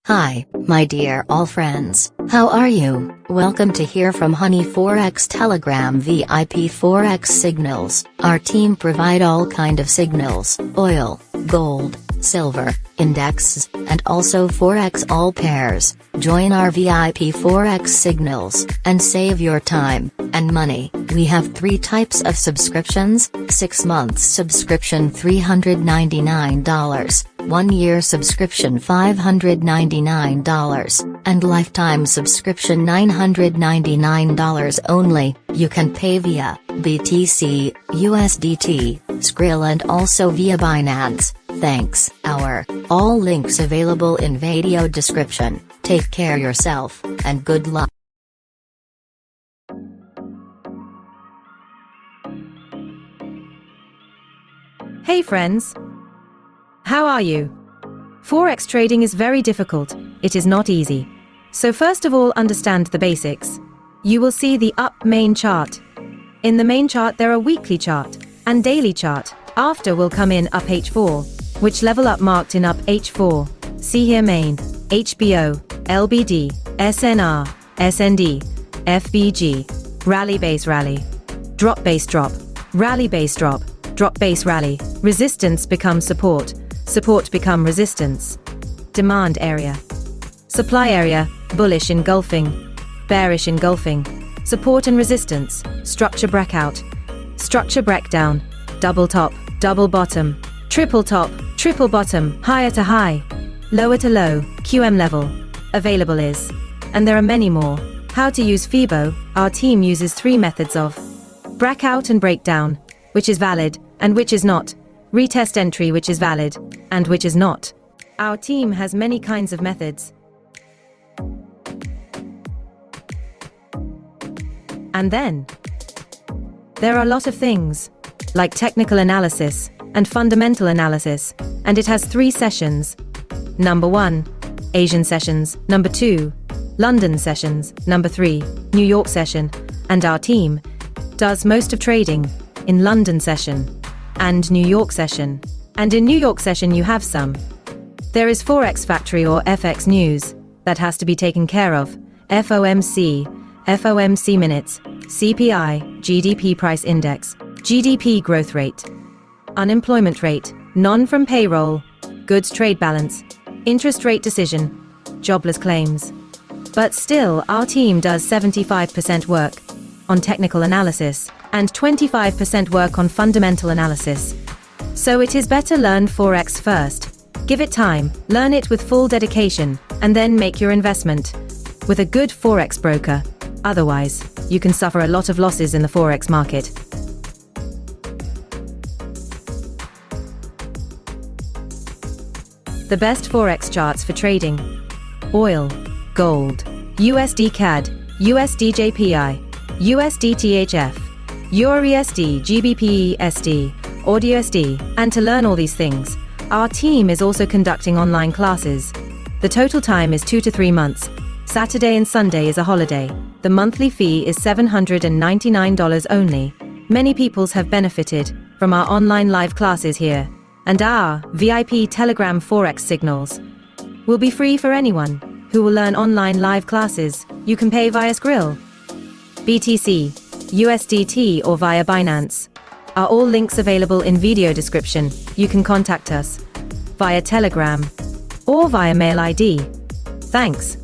Hi, my dear all friends, how are you? Welcome to Hear from Honey Forex Telegram VIP Forex Signals. Our team provide all kind of signals, oil, gold, silver, indexes, and also Forex all pairs. Join our VIP Forex Signals, and save your time and money. We have 3 types of subscriptions: 6 months subscription $399, 1 year subscription $599, and lifetime subscription $999 only. You can pay via BTC, USDT, Skrill and also via Binance. Thanks. All links available in video description. Take care yourself, and good luck. Hey friends! How are you? Forex trading is very difficult, it is not easy. So first of all, understand the basics. You will see the up main chart. In the main chart there are weekly chart and daily chart. After will come in up H4, which level up marked in up H4. See here main, HBO, LBD, SNR, SND, FBG, rally base rally, drop base drop, rally base drop, drop base rally, resistance become support, support become resistance. Demand area, supply area, bullish engulfing, bearish engulfing, support and resistance, structure breakout, structure breakdown, double top, double bottom, triple top, triple bottom, higher to high, lower to low, QM level, available is. And there are many more. How to use FIBO. Our team uses 3 methods of breakout and breakdown, which is valid, and which is not, retest entry which is valid, and which is not. Our team has many kinds of methods. And then, there are a lot of things, like technical analysis, and fundamental analysis, and it has 3 sessions. Number 1, Asian sessions, number 2, London sessions, number 3, New York session, and our team does most of trading in London session and New York session. And in New York session you have some. There is Forex Factory or FX News, that has to be taken care of, FOMC, FOMC minutes, CPI, GDP price index, GDP growth rate, unemployment rate, non-from payroll, goods trade balance, interest rate decision, jobless claims. But still, our team does 75% work on technical analysis and 25% work on fundamental analysis. So it is better learn Forex first. Give it time, learn it with full dedication, and then make your investment with a good Forex broker. Otherwise, you can suffer a lot of losses in the Forex market. The best Forex charts for trading: oil, gold, USD CAD, USD JPY, USD THF, EURUSD, GBP SD, AUDUSD. And to learn all these things, our team is also conducting online classes. The total time is 2 to 3 months. Saturday and Sunday is a holiday. The monthly fee is $799 only. Many people have benefited from our online live classes here. And our VIP Telegram Forex Signals will be free for anyone who will learn online live classes. You can pay via Skrill, BTC, USDT or via Binance. Are all links available in video description. You can contact us via Telegram or via mail ID. Thanks.